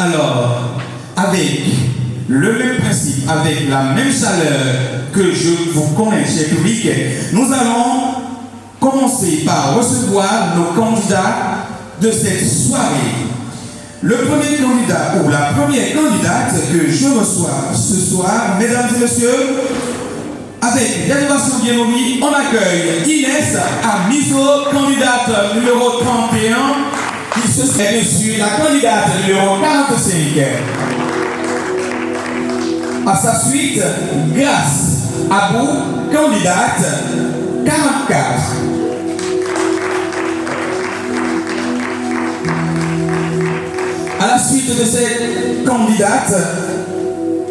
Alors, avec le même principe, avec la même chaleur que je vous connais, cher public, nous allons commencer par recevoir nos candidats de cette soirée. Le premier candidat ou la première candidate que je reçois ce soir, mesdames et messieurs, avec l'animation bien nommée, on accueille Inès Amiso, candidate numéro 31, qui se fait bien sûr la candidate numéro 45. À sa suite, Grâce Abou, candidate 44. À la suite de cette candidate,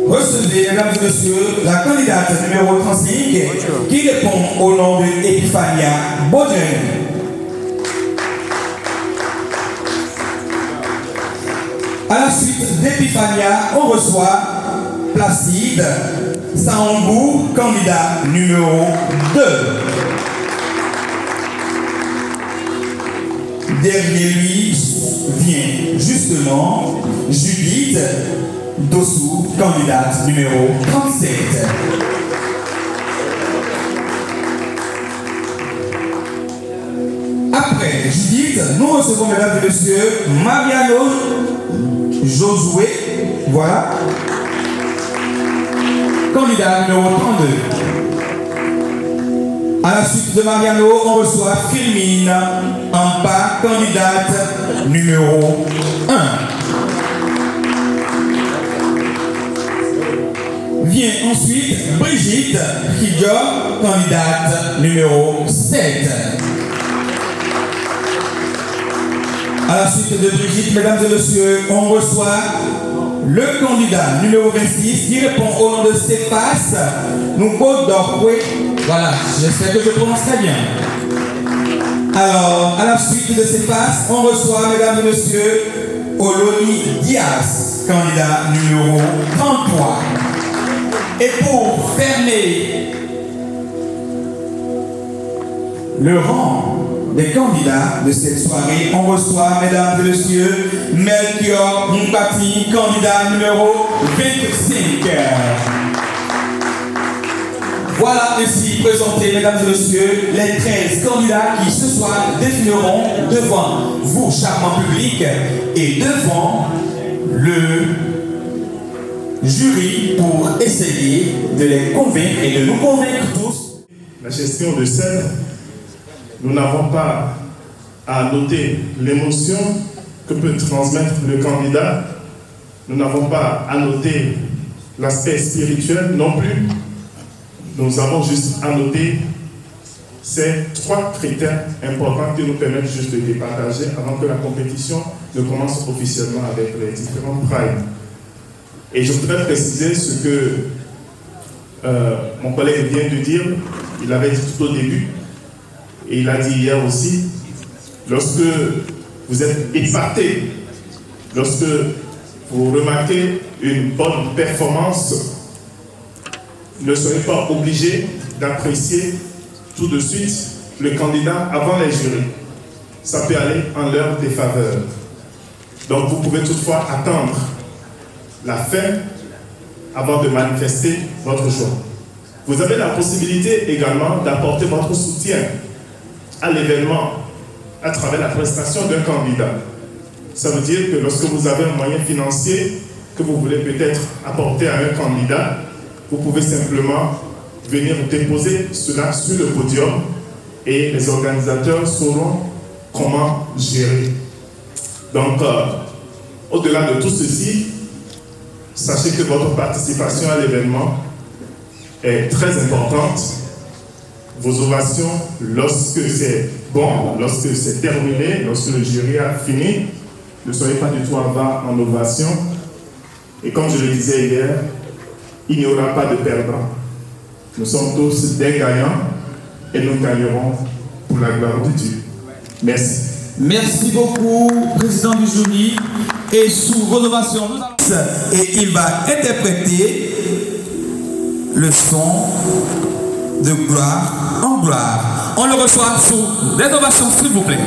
recevez, mesdames et messieurs, la candidate numéro 35 qui répond au nom de Epiphania Bodjen. À la suite d'Epiphania, on reçoit Placide Saambou, candidat numéro 2. Derrière lui vient justement Judith Dossou, candidate numéro 37. Après Judith, nous recevons, mesdames et messieurs, Mariano Josué, voilà, candidat numéro 32. À la suite de Mariano, on reçoit Firmine Ampa, candidate numéro 1. Vient ensuite Brigitte Kidjo, candidate numéro 7. À la suite de Brigitte, mesdames et messieurs, on reçoit le candidat numéro 26 qui répond au nom de Cephas Nkoudorkwe. Voilà, j'espère que je prononce très bien. Alors, à la suite de Cephas, on reçoit, mesdames et messieurs, Oloni Diaz, candidat numéro 33. Et pour fermer le rang des candidats de cette soirée, on reçoit, mesdames et messieurs, Melchior Mbati, candidat numéro 25. Voilà ainsi présentés, mesdames et messieurs, les 13 candidats qui ce soir défileront devant vous, charmant public, et devant le jury pour essayer de les convaincre et de nous convaincre tous. La gestion de scène, nous n'avons pas à noter l'émotion que peut transmettre le candidat. Nous n'avons pas à noter l'aspect spirituel non plus. Nous avons juste à noter ces 3 critères importants qui nous permettent juste de les partager avant que la compétition ne commence officiellement avec les différents primes. Et je voudrais préciser ce que mon collègue vient de dire. Il l'avait dit tout au début. Et il a dit hier aussi, lorsque vous êtes épaté, lorsque vous remarquez une bonne performance, ne soyez pas obligé d'apprécier tout de suite le candidat avant les jurys. Ça peut aller en leur défaveur. Donc vous pouvez toutefois attendre la fin avant de manifester votre choix. Vous avez la possibilité également d'apporter votre soutien à l'événement à travers la prestation d'un candidat. Ça veut dire que lorsque vous avez un moyen financier que vous voulez peut-être apporter à un candidat, vous pouvez simplement venir déposer cela sur le podium et les organisateurs sauront comment gérer. Donc, au-delà de tout ceci, sachez que votre participation à l'événement est très importante. Vos ovations, lorsque c'est bon, lorsque c'est terminé, lorsque le jury a fini, ne soyez pas du tout en bas en ovation. Et comme je le disais hier, il n'y aura pas de perdants. Nous sommes tous des gagnants et nous gagnerons pour la gloire de Dieu. Merci. Merci beaucoup, président du jury. Et sous vos ovations, nous allons... Et il va interpréter le son de gloire en gloire. On le reçoit sous les ovations, s'il vous plaît.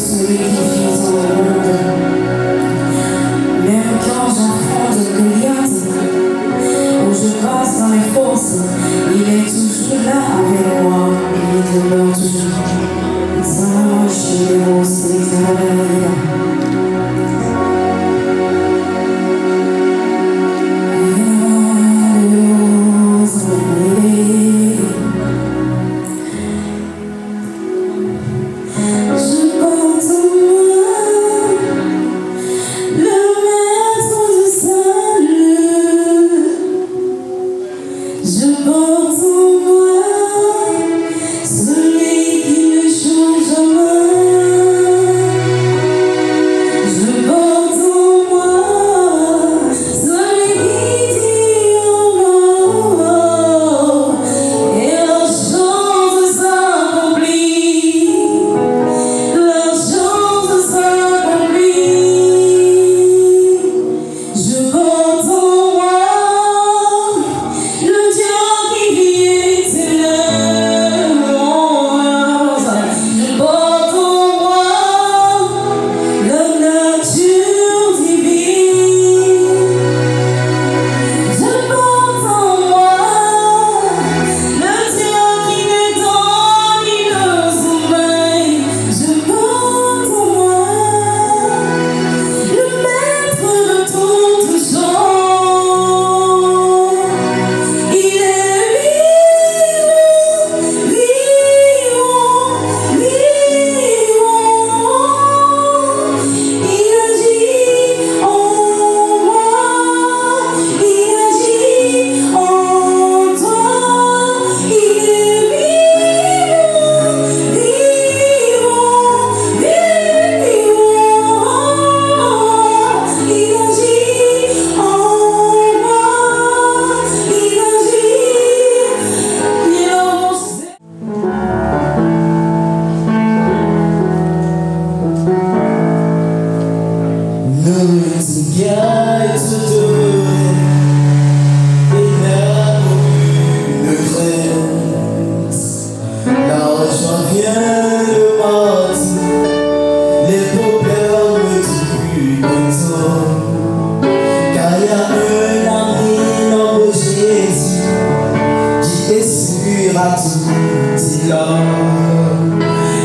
celui qui vit dans le monde. Même quand j'affronte Goliath, où je passe dans les forces, il est toujours là avec moi, il demeure toujours.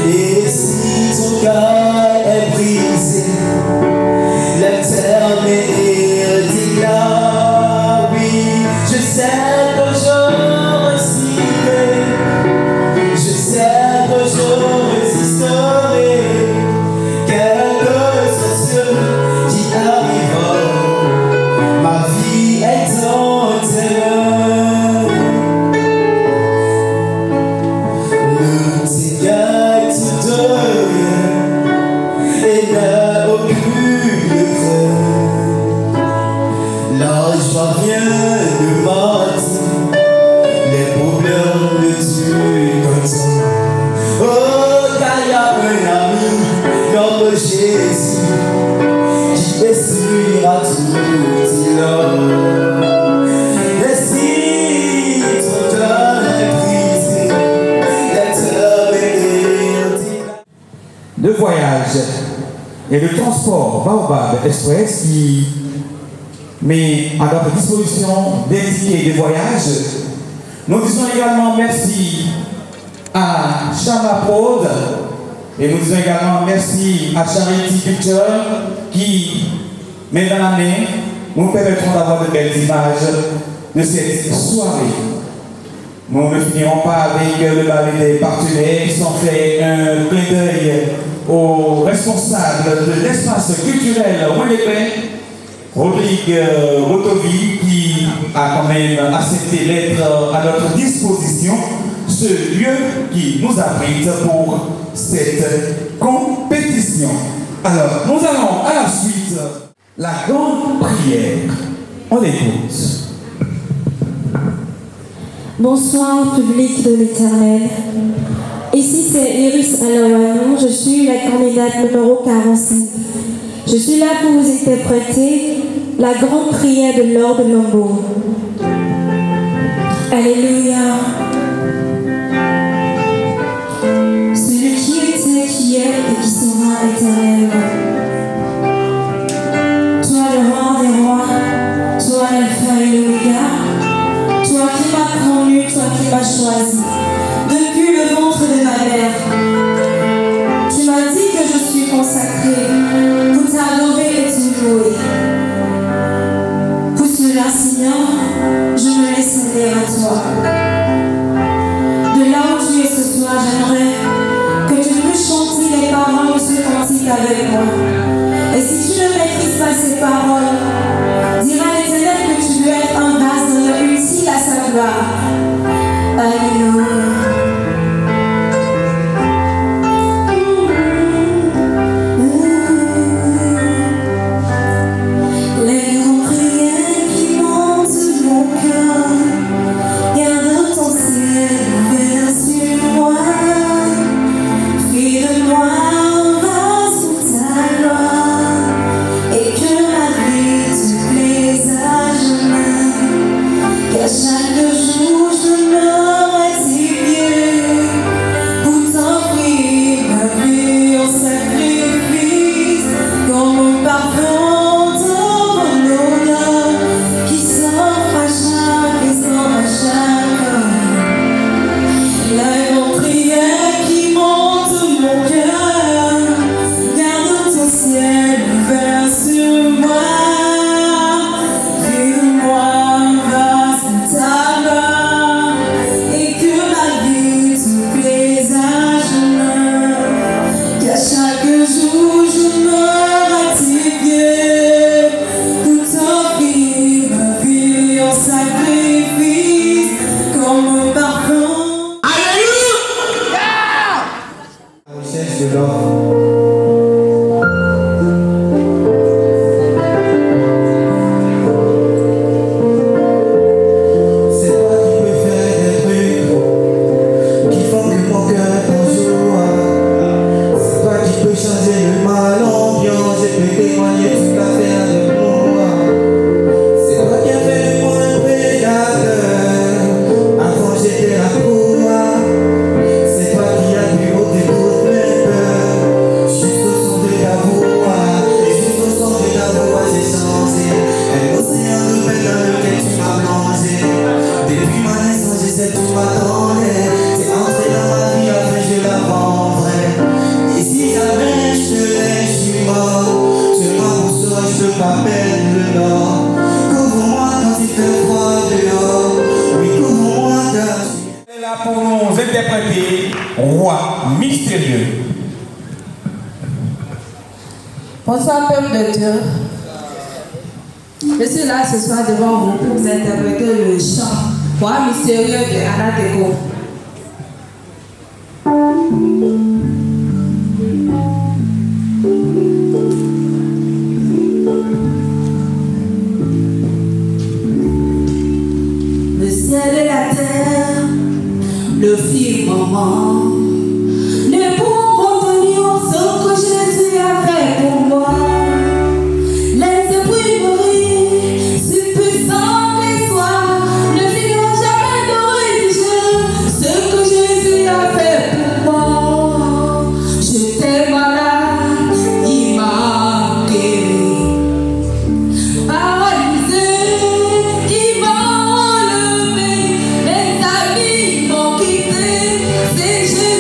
Et si ton cœur est brisé, l'éternel dit là, oui, je sais que je résisterai, je sais que je résisterai, quel que soit ce qui arrivera, ma vie est entière. La joie vient de matin, les problèmes ne durent qu'un temps. Oh, car il y a un ami, notre Jésus, qui essuiera tout cela. Et si ton cœur est brisé, l'éternel de voyage et le transport Baobab Express qui met à notre disposition des tickets de voyage. Nous disons également merci à Chama Prod et nous disons également merci à Charity Pictures qui, main dans la main, nous permettront d'avoir de belles images de cette soirée. Nous ne finirons pas avec le ballet des partenaires qui ont fait un clin d'œil aux responsables de l'espace culturel Ouélébré, Rodrigue Rotovi, qui a quand même accepté d'être à notre disposition, ce lieu qui nous abrite pour cette compétition. Alors, nous allons à la suite la grande prière. On écoute. Bonsoir, public de l'Éternel. Ici, c'est Iris Alaouanon. Je suis la candidate numéro 45. Je suis là pour vous interpréter la grande prière de Lord Lombo. Alléluia. Celui qui était, qui est et qui sera éternel. Toi le roi des rois, toi l'alpha et l'oméga, toi qui m'as connu, toi qui m'as choisi, depuis le ventre de ma mère. Tu m'as dit que je suis consacrée pour t'adorer et te louer. Pour cela, Seigneur, je me laisse aller à toi. De là où tu es ce soir, j'aimerais que tu puisses chanter les paroles de ce cantique avec moi. Et si tu ne maîtrises pas ces paroles, dis à l'Éternel que tu veux être un vase utile à sa gloire. Alléluia. Pour nous interpréter Roi mystérieux. Bonsoir peuple de Dieu. Je suis là ce soir devant vous pour vous interpréter le chant Roi mystérieux de Anna Deco. Le ciel et la terre, le firmament, ne pourront contenir ce que Jésus a fait pour moi. Les esprits maudits, si puissants qu'ils soient, ne finiront jamais de rédiger ce que Jésus a fait pour moi. J'étais malade, il m'a guéri. Paralysé, il m'a enlevé. Mes amis m'ont quitté, c'est Jésus.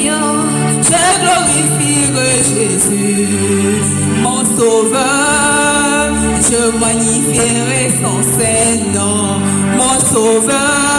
je glorifierai Jésus, mon sauveur, je magnifierai son Saint-Nom, mon sauveur.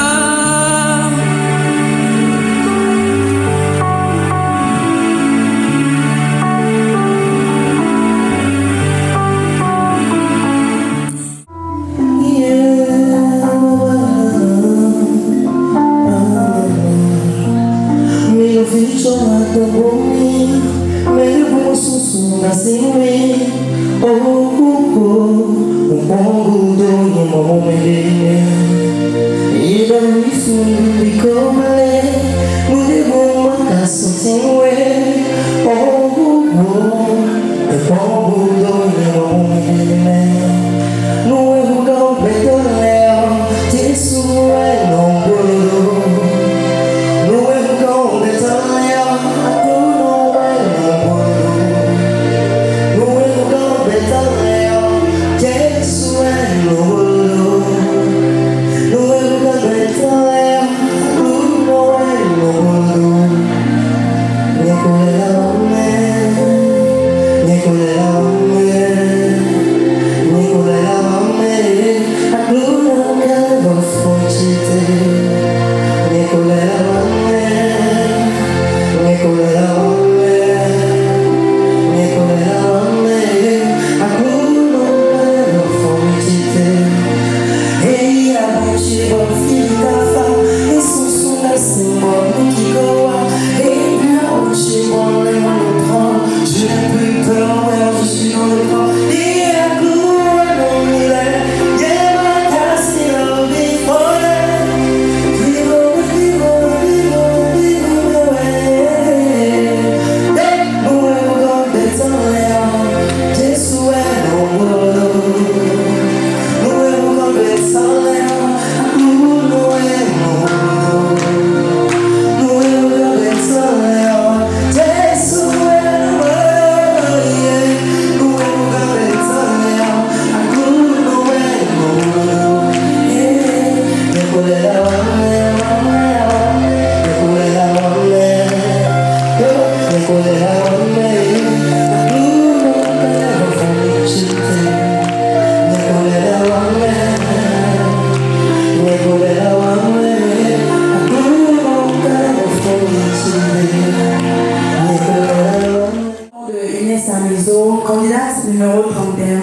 Candidate numéro 31.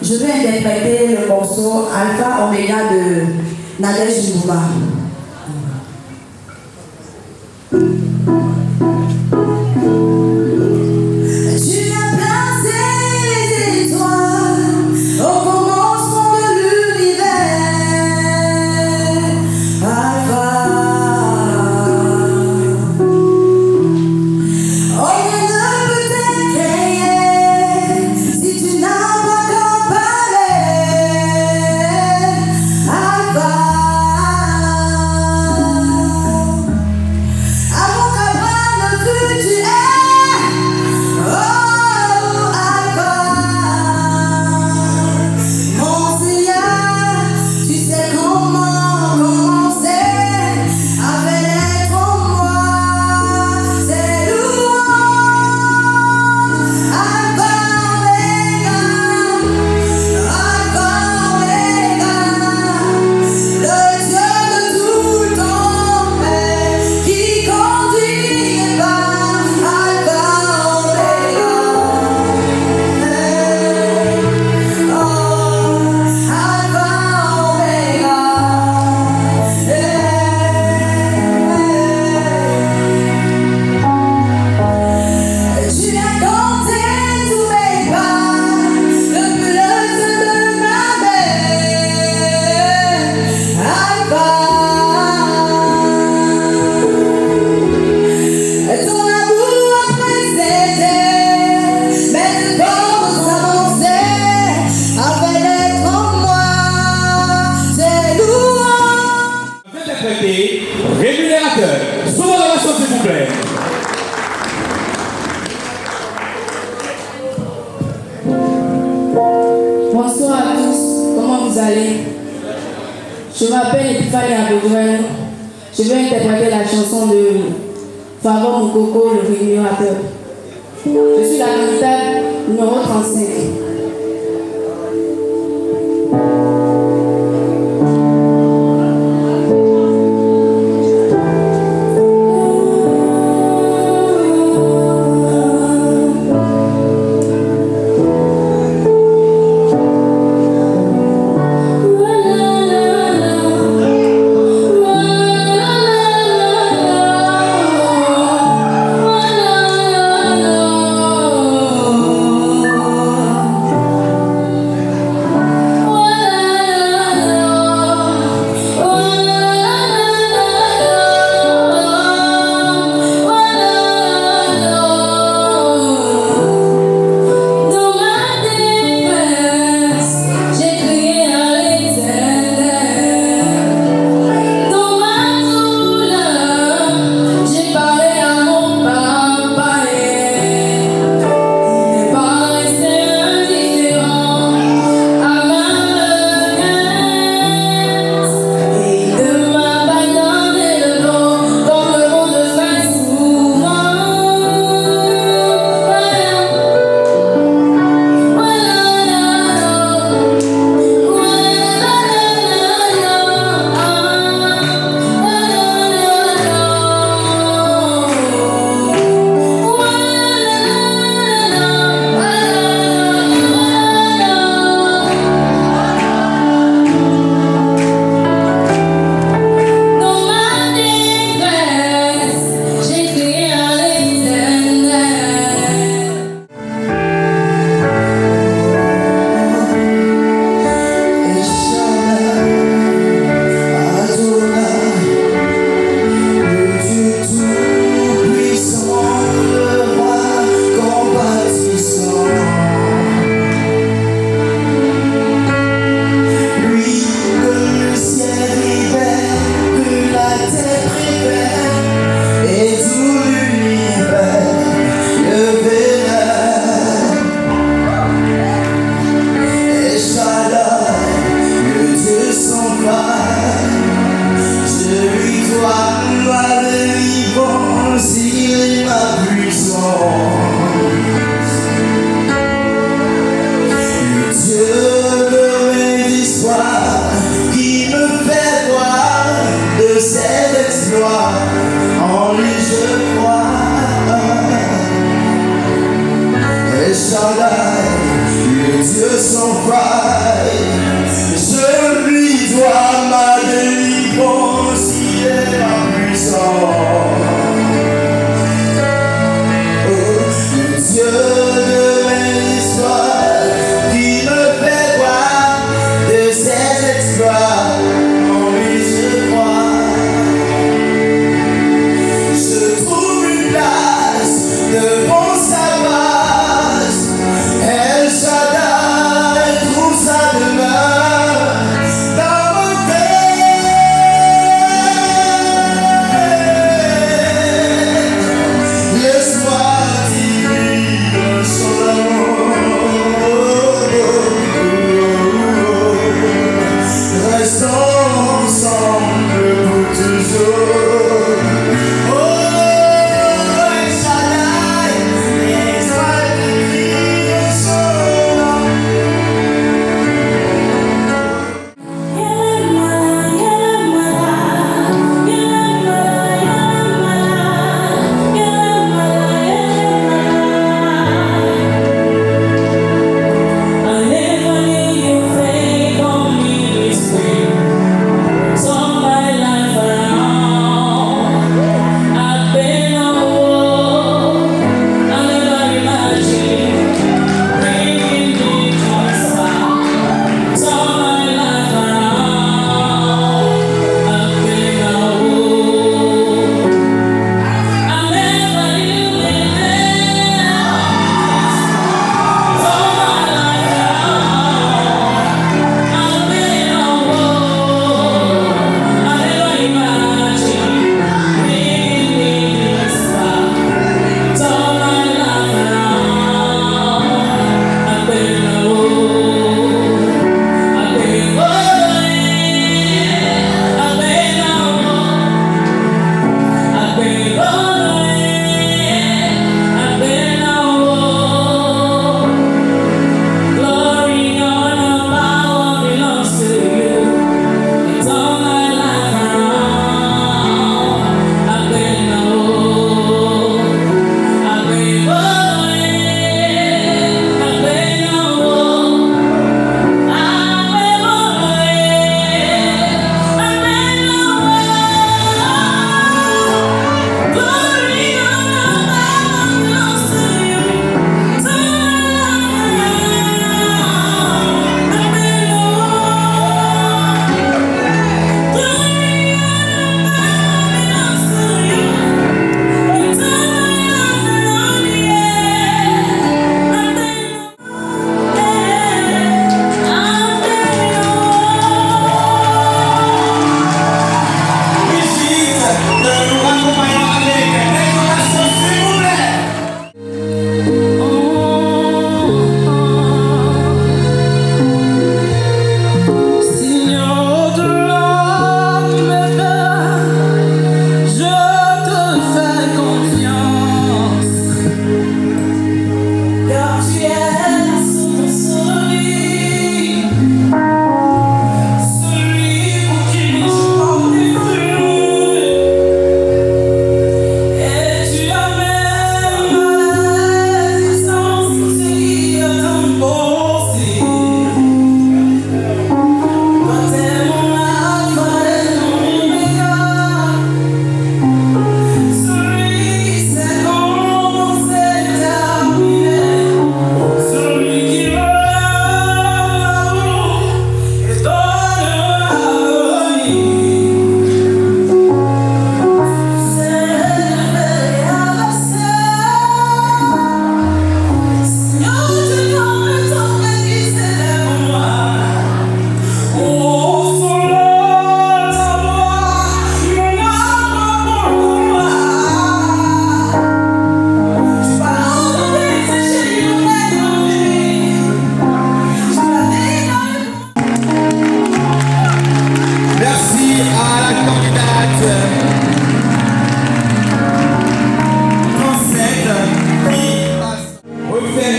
Je vais interpréter le morceau Alpha Omega de Nadège Mbouba. Rémunérateur. Souvent dans la s'il vous plaît. Bonsoir à tous, comment vous allez? Je m'appelle Epiphanie Abougrel. Je vais interpréter la chanson de Favor Mukoko, le rémunérateur. Je suis la candidate numéro 35.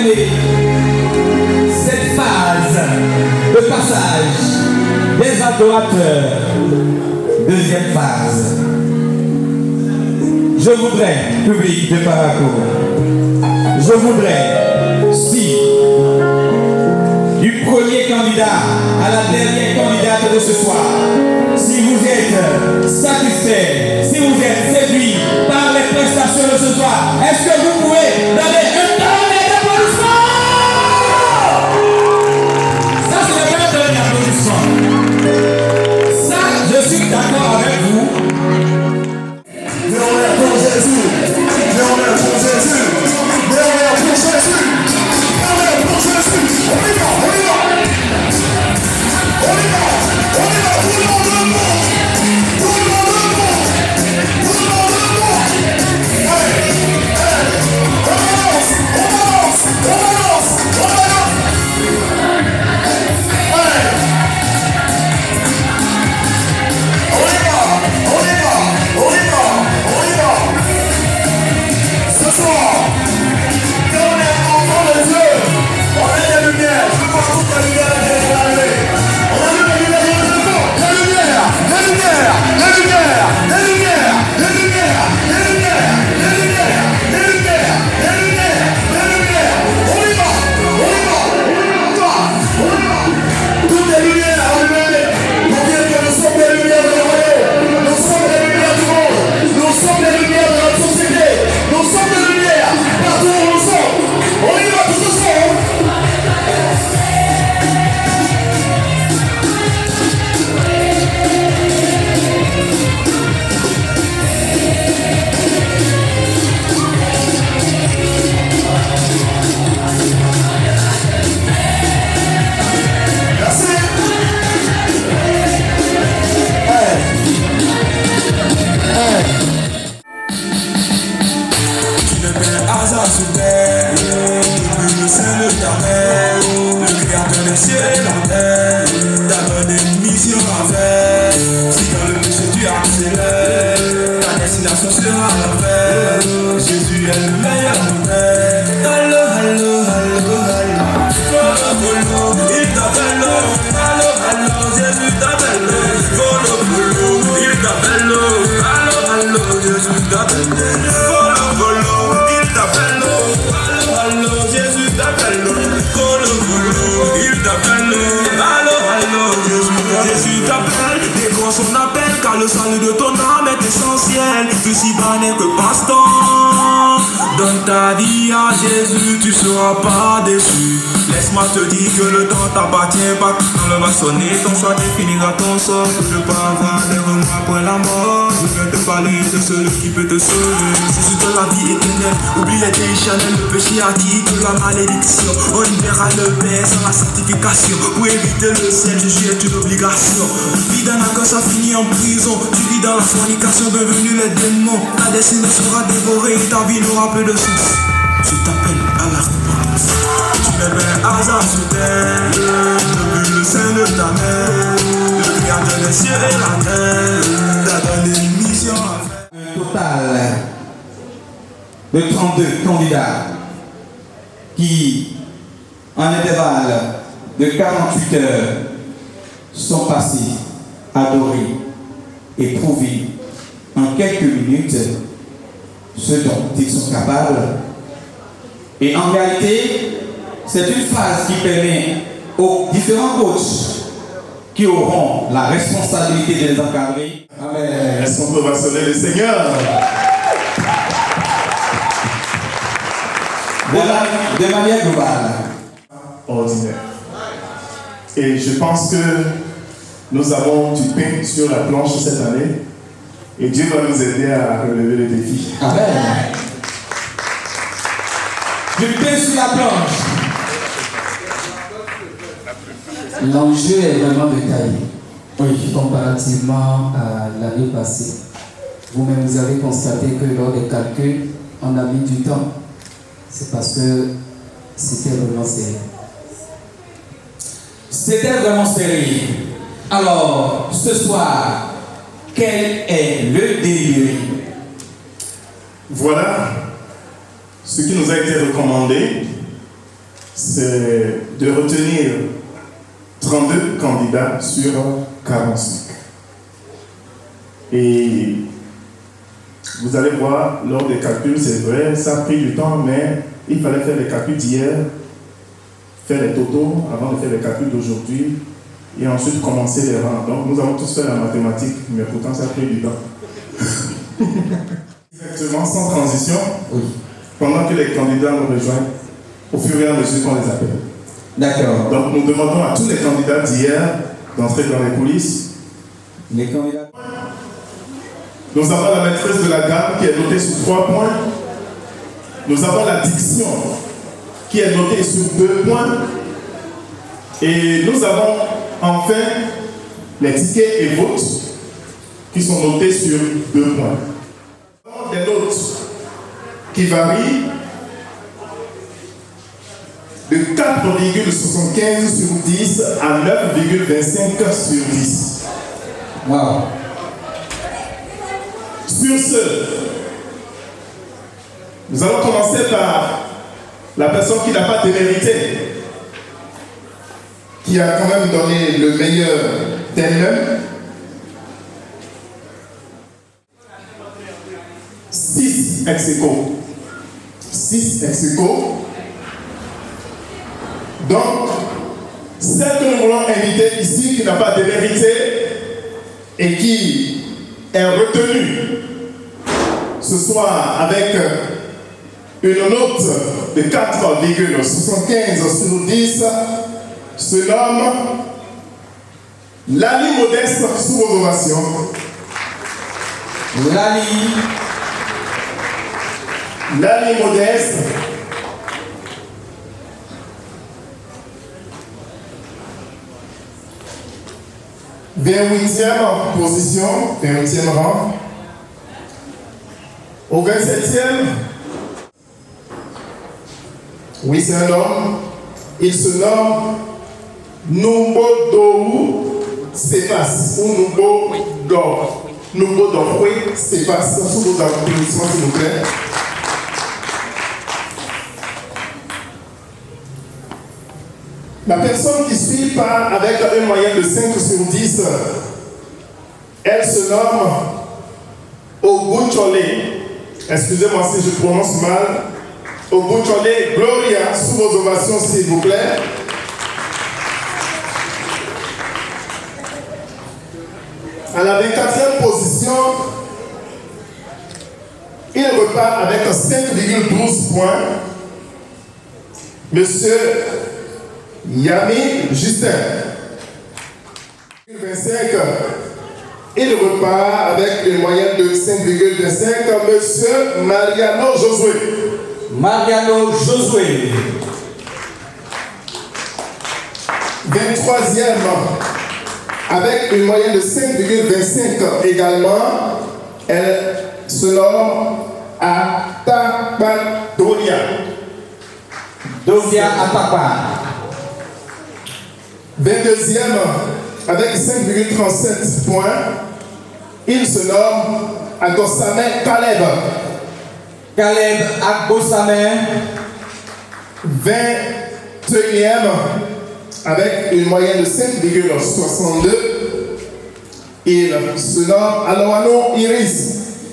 terminer cette phase de passage des adorateurs. Deuxième phase. Je voudrais, public de Paraco, je voudrais, si du premier candidat à la dernière candidate de ce soir, si vous êtes satisfait, si vous êtes séduit par les prestations de ce soir, est-ce que vous pouvez donner un tonnerre d'applaudissements? Ça, c'est le même tonnerre d'applaudissements. Ça, je suis d'accord avec vous. Mais on est pour Jésus. Mais on est pour Jésus. Mais on est pour Jésus. On est pour Jésus. On y va, on y va. On y va, on y va. Tout le monde le monde. Tout le monde le monde. Tout le monde le monde. Allez, allez. On avance, on avance, on avance, on avance. Allez. On y va, on y va, on y va, on y va. Ce soir, quand on est enfant de Dieu, on a des lumières. Je vois toute la lumière qui est arrivée. On a vu la lumière de Dieu. La lumière, la lumière, la lumière, la lumière, la lumière, la lumière, la lumière, la lumière, la lumière, la lumière. On y va, on y va, on y va, on y va. Toutes les lumières allumées. Pour dire que nous sommes les lumières de royaume. Nous sommes les lumières du monde. Nous sommes les lumières de notre société. Nous sommes les lumières partout où nous sommes. On y va tous ensemble. Merci. Tu ne fais un hasard sur terre, depuis le sein de ta mère, le créateur des cieux et la terre, t'a donné une mission à faire. Si dans le péché tu accélères, ta destination sera l'enfer. Jésus est le meilleur de père. Allo, allo, allo, allo, follow, follow, il t'appelle. Allo, allo, Jésus t'appelle. Follow, follow, il t'appelle. Allo, allo, Jésus t'appelle. Follow, follow, il t'appelle. Allo, allo, Jésus t'appelle. Follow, follow, il t'appelle. Allo, allo, Jésus t'appelle. Décroche son appel car le salut de ton âme est essentiel. Tout si bas n'est que passe-temps. Donne ta vie à Jésus, tu seras pas déçu. Laisse-moi te dire que le temps t'appartient pas. Quand le va sonner, ton choix définira ton sort. Je ne peux pas avoir des remords après la mort. Je viens te parler de celui qui peut te sauver. Jésus de la vie éternelle, oublie les déchets charnels. Le péché a dit que la malédiction. On y verra le Père sans la sanctification. Pour éviter le ciel, Jésus est une obligation. Vie dans la gosse a fini en prison. Tu vis dans la fornication, devenus les démons. Ta destinée sera dévorée et ta vie n'aura plus de sens. Je t'appelle à la repentance. Tu n'es pas un hasard sur terre, depuis le sein de ta mère, le créateur des cieux et la terre, t'a donné une mission à faire. Un total de 32 candidats qui, en intervalle de 48 heures, sont passés, adorés et prouvés en quelques minutes ce dont ils sont capables. Et en réalité, c'est une phase qui permet aux différents coachs qui auront la responsabilité de les encadrer. Amen. Est-ce qu'on peut vassonner le Seigneur? De manière globale. Ordinaire. Et je pense que nous avons du pain sur la planche cette année. Et Dieu va nous aider à relever le défi. Amen. Du pain sur la planche. L'enjeu est vraiment de taille. Oui. Comparativement à l'année passée. Vous-même, vous avez constaté que lors des calculs, on a mis du temps. C'est parce que c'était vraiment serré. C'était vraiment serré. Alors, ce soir, quel est le délire? Voilà ce qui nous a été recommandé c'est de retenir 32 candidats sur 45. Et vous allez voir, lors des calculs, c'est vrai, ça a pris du temps, mais il fallait faire les calculs d'hier, faire les totaux avant de faire les calculs d'aujourd'hui, et ensuite commencer les rangs. Donc nous avons tous fait la mathématique, mais pourtant ça a pris du temps. Exactement, sans transition, pendant que les candidats nous rejoignent, au fur et à mesure qu'on les appelle. D'accord. Donc nous demandons à tous les candidats d'hier d'entrer dans les coulisses. Les candidats. Nous avons la maîtresse de la gamme qui est notée sur 3 points. Nous avons la diction qui est notée sur 2 points. Et nous avons enfin les tickets et votes qui sont notés sur 2 points. Nous avons des notes qui varient de 4,75 sur 10 à 9,25 sur 10. Wow. Sur ce, nous allons commencer par la personne qui n'a pas démérité, qui a quand même donné le meilleur d'elle-même. 6 ex-aequo. 6 ex-aequo. Donc, celle que nous voulons inviter ici, qui n'a pas démérité et qui est retenue ce soir avec une note de 4,75 sur 10, se nomme Lali Modeste sous vos ovations. Lali Modeste. Vers 8e position, 20e rang. Au 27e, oui, c'est un homme. Il se nomme Numbodou Cephas ou Numbodoué Cephas. Sous vos applaudissements, s'il vous plaît. La personne qui suit part avec une moyenne de 5 sur 10, elle se nomme Ogunchole. Excusez-moi si je prononce mal. Ogunchole Gloria, sous vos ovations s'il vous plaît. À la 24e position, il repart avec 5,12 points. Monsieur Yami Justin. 25, il repart avec une moyenne de 5,25. Monsieur Mariano Josué. Mariano Josué. 23e, avec une moyenne de 5,25 également, elle se nomme Atapa Donia. Donia Atapa. 22e, avec 5,37 points, il se nomme Agosame Caleb. Caleb Agosame. 21e, avec une moyenne de 5,62, il se nomme Aloano Iris.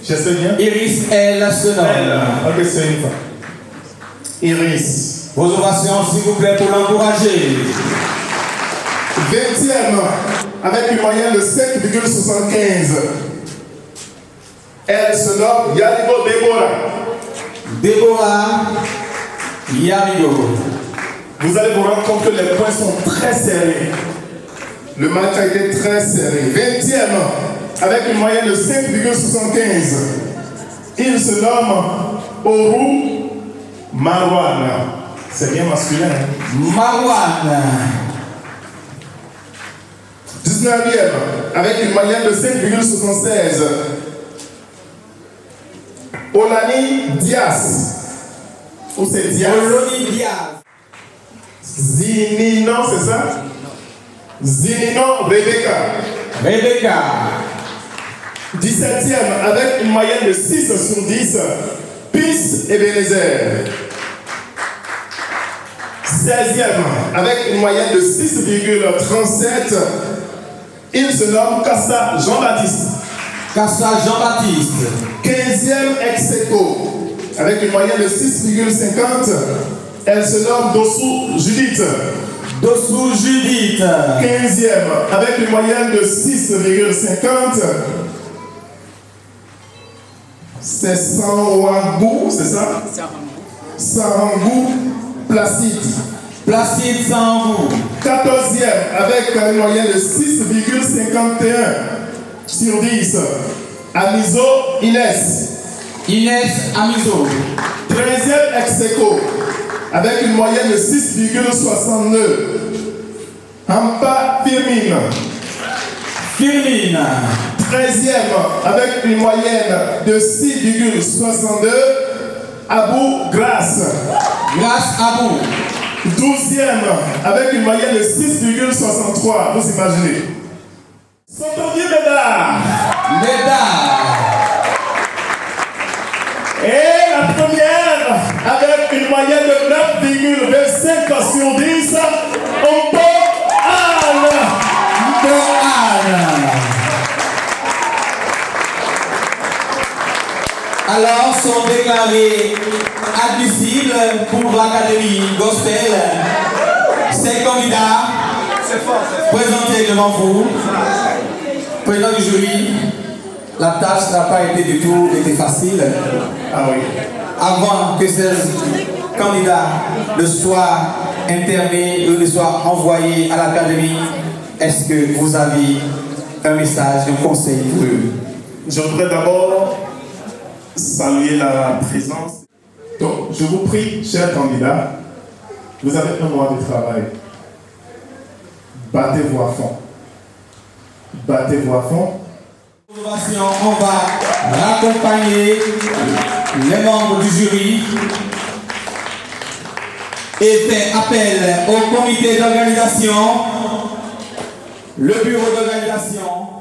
J'essaie bien. Iris, elle se nomme. Ok, c'est une fois. Iris. Vos ovations, s'il vous plaît, pour l'encourager. 20e, avec une moyenne de 5,75. Elle se nomme Yarigo Deborah. Deborah Yarigo. Vous allez vous rendre compte que les points sont très serrés. Le match a été très serré. 20e, avec une moyenne de 5,75. Il se nomme Oru Marwan. C'est bien masculin. Hein? Marwan. 19e, avec une moyenne de 5,76. Olani Diaz. Ou c'est Diaz? Olani Diaz. Zinino, c'est ça? Zinino Rebecca. Rebecca. 17e, avec une moyenne de 6 sur 10. Peace Ebenezer. 16e, avec une moyenne de 6,37, il se nomme Kassa Jean-Baptiste. Kassa Jean-Baptiste. 15e ex-aequo, avec une moyenne de 6,50, elle se nomme Dossou Judith. Dossou Judith. 15e, avec une moyenne de 6,50, c'est Sanwangou, c'est ça? Sanwangou Placide. Placide Sanwangou. 14e, avec une moyenne de 6,51 sur 10, Amizo Inès. Inès Amizo. 13e ex-aequo, avec une moyenne de 6,69, Hampa Firmine. Firmine. 13e, avec une moyenne de 6,62, Abou Grasse. Grasse Abou. 12e, avec une moyenne de 6,63, vous imaginez. Sotondi Bédard. Et la première, avec une moyenne de 9,25 sur 10, Ompo Anne. Alors sont déclarés admissibles pour l'Académie Gospel ces candidats présentés devant vous. Président du jury, la tâche n'a pas été du tout facile. Ah oui. Avant que ces candidats ne soient internés ou ne soient envoyés à l'Académie, est-ce que vous avez un message, un conseil pour eux? Je voudrais d'abord saluer la présence. Donc, je vous prie, chers candidats, vous avez un mois de travail. Battez-vous à fond. Battez-vous à fond. On va raccompagner les membres du jury et faire appel au comité d'organisation, le bureau d'organisation.